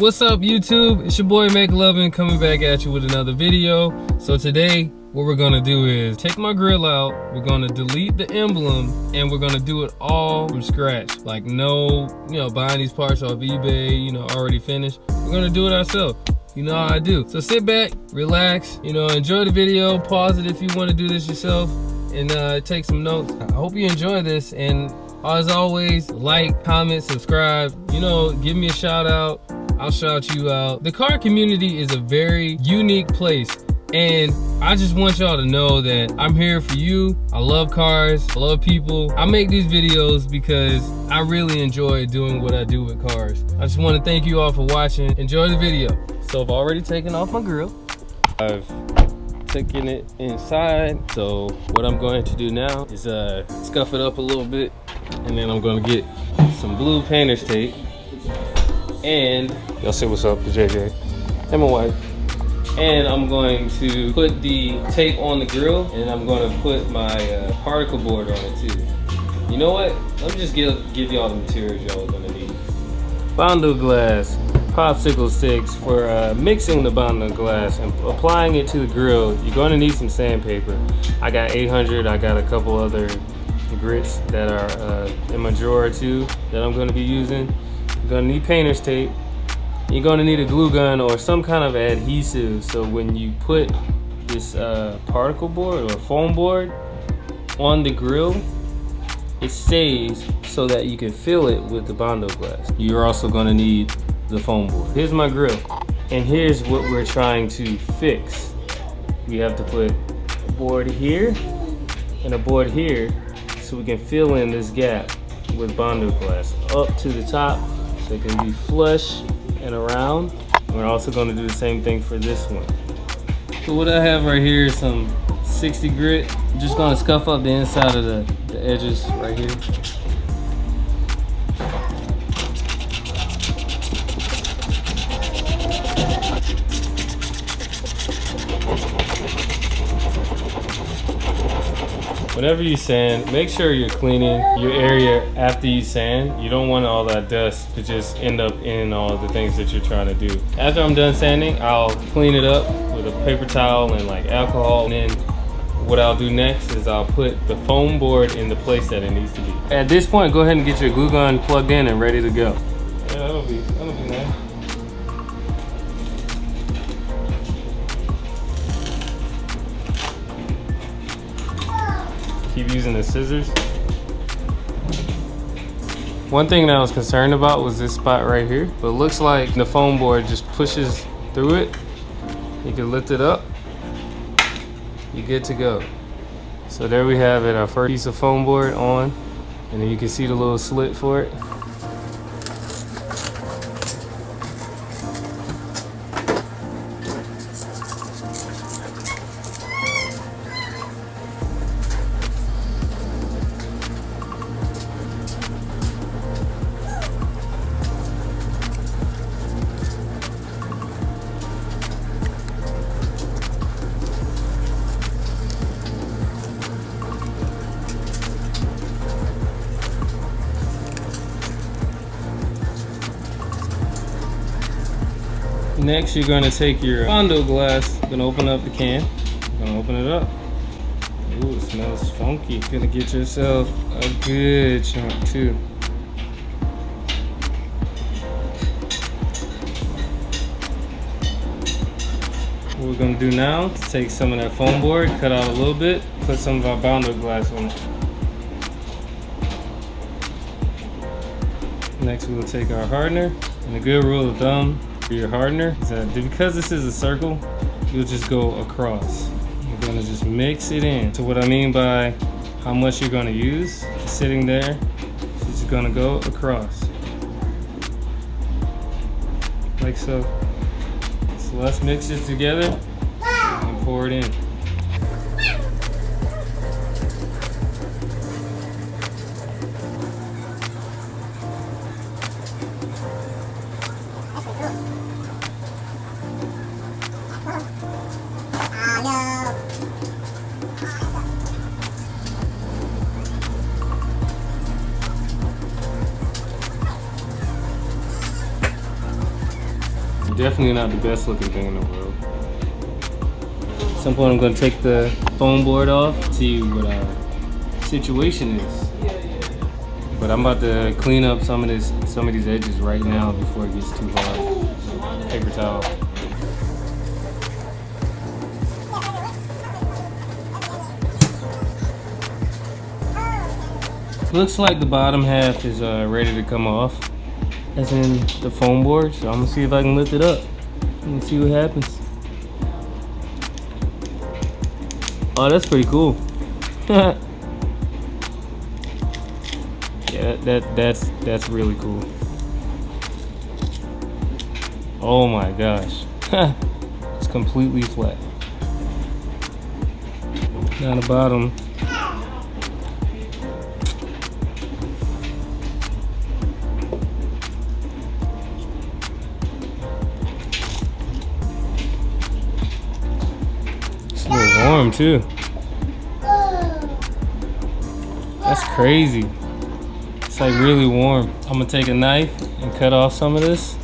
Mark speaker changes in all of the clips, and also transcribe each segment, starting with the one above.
Speaker 1: What's up, YouTube? It's your boy McLovin coming back at you with another video. So today what we're gonna do is take my grill out, we're gonna delete the emblem, and we're gonna do it all from scratch. Like no, buying these parts off eBay, already finished. We're gonna do it ourselves. You know how I do. So sit back, relax, enjoy the video, pause it if you wanna do this yourself, and take some notes. I hope you enjoy this, and as always, like, comment, subscribe, give me a shout out, I'll shout you out. The car community is a very unique place, and I just want y'all to know that I'm here for you. I love cars, I love people. I make these videos because I really enjoy doing what I do with cars. I just want to thank you all for watching. Enjoy the video. So I've already taken off my grill. I've taken it inside. So what I'm going to do now is scuff it up a little bit, and then I'm going to get some blue painter's tape. And y'all say what's up to JJ and my wife. And I'm going to put the tape on the grill, and I'm going to put my particle board on it too. You know what? Let me just give y'all the materials y'all are gonna need. Bondo glass, popsicle sticks for mixing the Bondo glass and applying it to the grill. You're going to need some sandpaper. I got 800. I got a couple other grits that are in my drawer too that I'm going to be using. You're going to need painter's tape. You're going to need a glue gun or some kind of adhesive, so when you put this particle board or foam board on the grill, it stays so that you can fill it with the Bondo glass. You're also going to need the foam board. Here's my grill, and here's what we're trying to fix. We have to put a board here and a board here so we can fill in this gap with Bondo glass up to the top so it can be flush and around. We're also going to do the same thing for this one. So what I have right here is some 60 grit. I'm just going to scuff up the inside of the edges right here. Whenever you sand, make sure you're cleaning your area after you sand. You don't want all that dust to just end up in all the things that you're trying to do. After I'm done sanding, I'll clean it up with a paper towel and like alcohol. And then what I'll do next is I'll put the foam board in the place that it needs to be. At this point, go ahead and get your glue gun plugged in and ready to go. Yeah, that'll be nice. Keep using the scissors. One thing that I was concerned about was this spot right here, but it looks like the foam board just pushes through it. You can lift it up, you're good to go. So there we have it, our first piece of foam board on, and then you can see the little slit for it. Next, you're going to take your Bondo glass, you're going to open up the can, you're going to open it up. Ooh, it smells funky. You're going to get yourself a good chunk too. What we're going to do now is take some of that foam board, cut out a little bit, put some of our Bondo glass on it. Next, we'll take our hardener, and a good rule of thumb for your hardener is that because this is a circle, you'll just go across. You're going to just mix it in. So what I mean by how much you're going to use sitting there, you're just going to go across like so. So let's mix this together and pour it in. definitely not the best looking thing in the world. At some point I'm gonna take the foam board off, see what our situation is. But I'm about to clean up some of these edges right now before it gets too hard. Paper towel. Looks like the bottom half is ready to come off, as in the foam board. So I'm gonna see if I can lift it up and see what happens. Oh, that's pretty cool. Yeah, that's really cool. Oh my gosh, it's completely flat. Now the bottom. It's a little warm too. That's crazy. It's like really warm. I'm gonna take a knife and cut off some of this.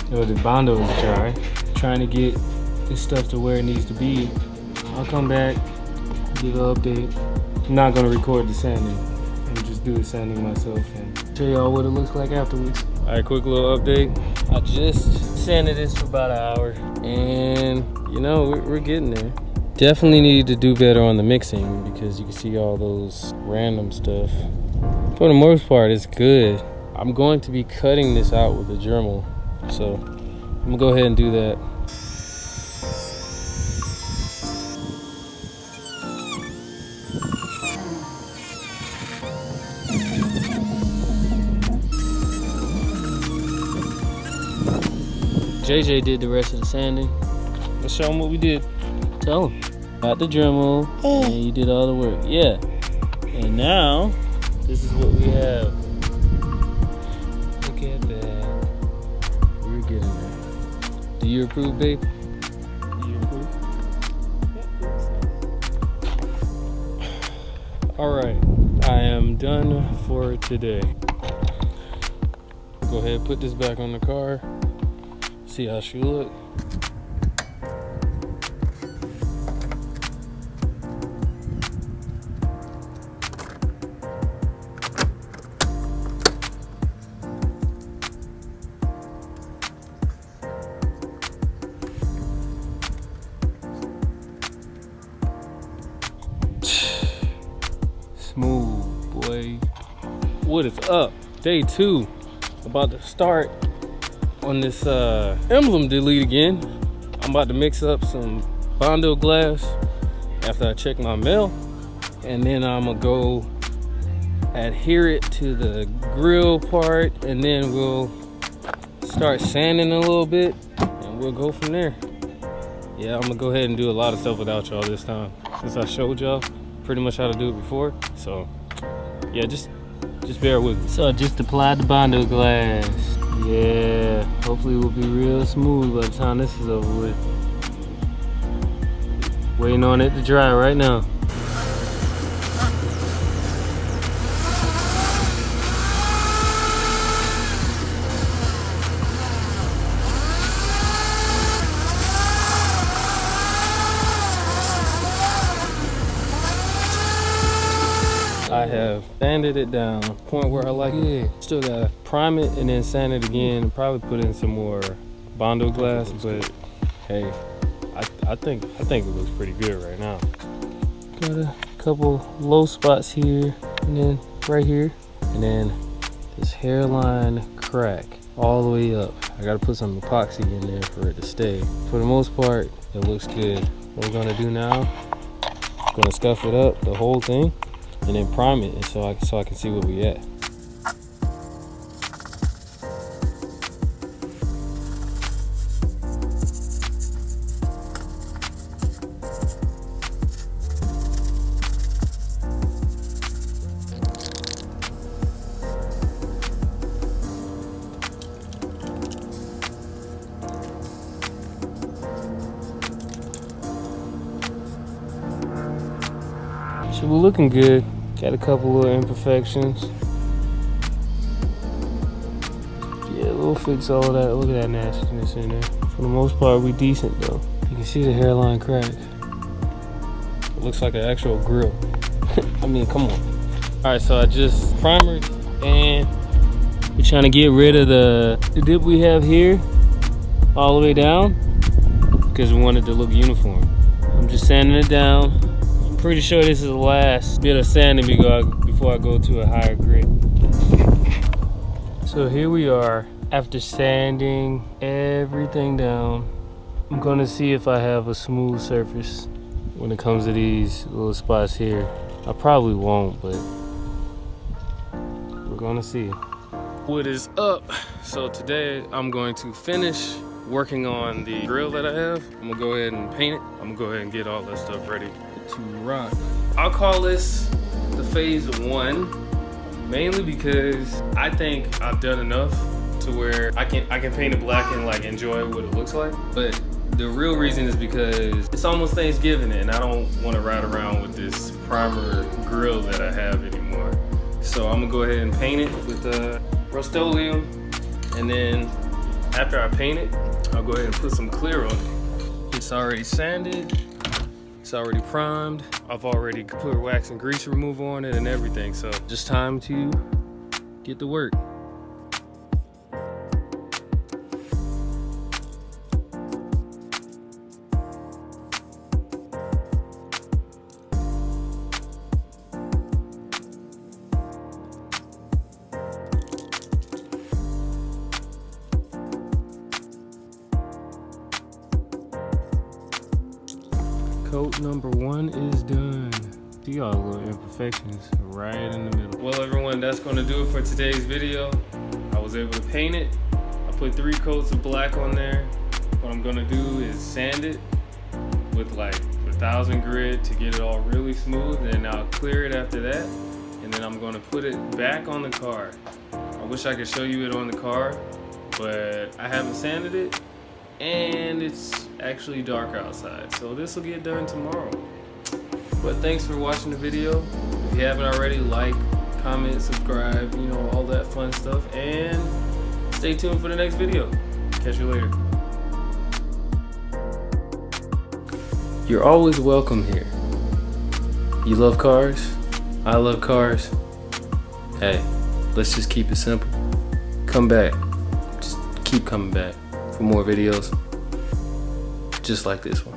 Speaker 1: Yo, the Bondo is dry. Trying to get this stuff to where it needs to be. I'll come back, give an update. I'm not gonna record the sanding. I'm just do the sanding myself and show y'all what it looks like afterwards. All right, quick little update. I just sanded this for about an hour, and you know, we're getting there. Definitely need to do better on the mixing because you can see all those random stuff. For the most part, it's good. I'm going to be cutting this out with a Dremel, so I'm gonna go ahead and do that. JJ did the rest of the sanding. Let's show him what we did. Tell him. Got the Dremel, and you did all the work. Yeah. And now, this is what we have. Look at that. We're getting there. Do you approve, babe? Do you approve? All right. I am done for today. Go ahead and put this back on the car. See how she look. Smooth, boy. What is up? Day 2. About to start on this emblem delete again. I'm about to mix up some Bondo glass after I check my mail, and then I'm gonna go adhere it to the grill part, and then we'll start sanding a little bit and we'll go from there. Yeah, I'm gonna go ahead and do a lot of stuff without y'all this time, since I showed y'all pretty much how to do it before. So yeah, just bear with me. So I just applied the Bondo glass. Yeah, hopefully it will be real smooth by the time this is over with. Waiting on it to dry right now. I have sanded it down, point where I like it. Still gotta prime it and then sand it again, and probably put in some more Bondo glass, but hey, I think it looks pretty good right now. Got a couple low spots here, and then right here, and then this hairline crack all the way up. I gotta put some epoxy in there for it to stay. For the most part, it looks good. What we're gonna do now, I'm gonna scuff it up, the whole thing, and then prime it, and so I can see where we at. So we're looking good. Got a couple little imperfections. Yeah, we'll fix all of that. Look at that nastiness in there. For the most part, we decent though. You can see the hairline crack. It looks like an actual grill. I mean, come on. All right, so I just primered and we're trying to get rid of the dip we have here all the way down because we want it to look uniform. I'm just sanding it down. I'm pretty sure this is the last bit of sanding before I go to a higher grit. So here we are after sanding everything down. I'm gonna see if I have a smooth surface when it comes to these little spots here. I probably won't, but we're gonna see. What is up? So today I'm going to finish working on the grill that I have. I'm gonna go ahead and paint it. I'm gonna go ahead and get all that stuff ready to rock. I'll call this the phase 1, mainly because I think I've done enough to where I can paint it black and like enjoy what it looks like. But the real reason is because it's almost Thanksgiving and I don't want to ride around with this primer grill that I have anymore. So I'm gonna go ahead and paint it with Rust-Oleum, and then after I paint it, I'll go ahead and put some clear on it. It's already sanded, it's already primed. I've already put wax and grease remover on it and everything, so just time to get to work. Coat number 1 is done. See all the little imperfections right in the middle. Well everyone, that's gonna do it for today's video. I was able to paint it. I put 3 coats of black on there. What I'm gonna do is sand it with like 1000 grit to get it all really smooth, and I'll clear it after that. And then I'm gonna put it back on the car. I wish I could show you it on the car, but I haven't sanded it. And it's actually dark outside, so this will get done tomorrow. But thanks for watching the video. If you haven't already, like, comment, subscribe, you know, all that fun stuff, and stay tuned for the next video. Catch you later. You're always welcome here. You love cars? I love cars. Hey, let's just keep it simple. Come back. Just keep coming back for more videos just like this one.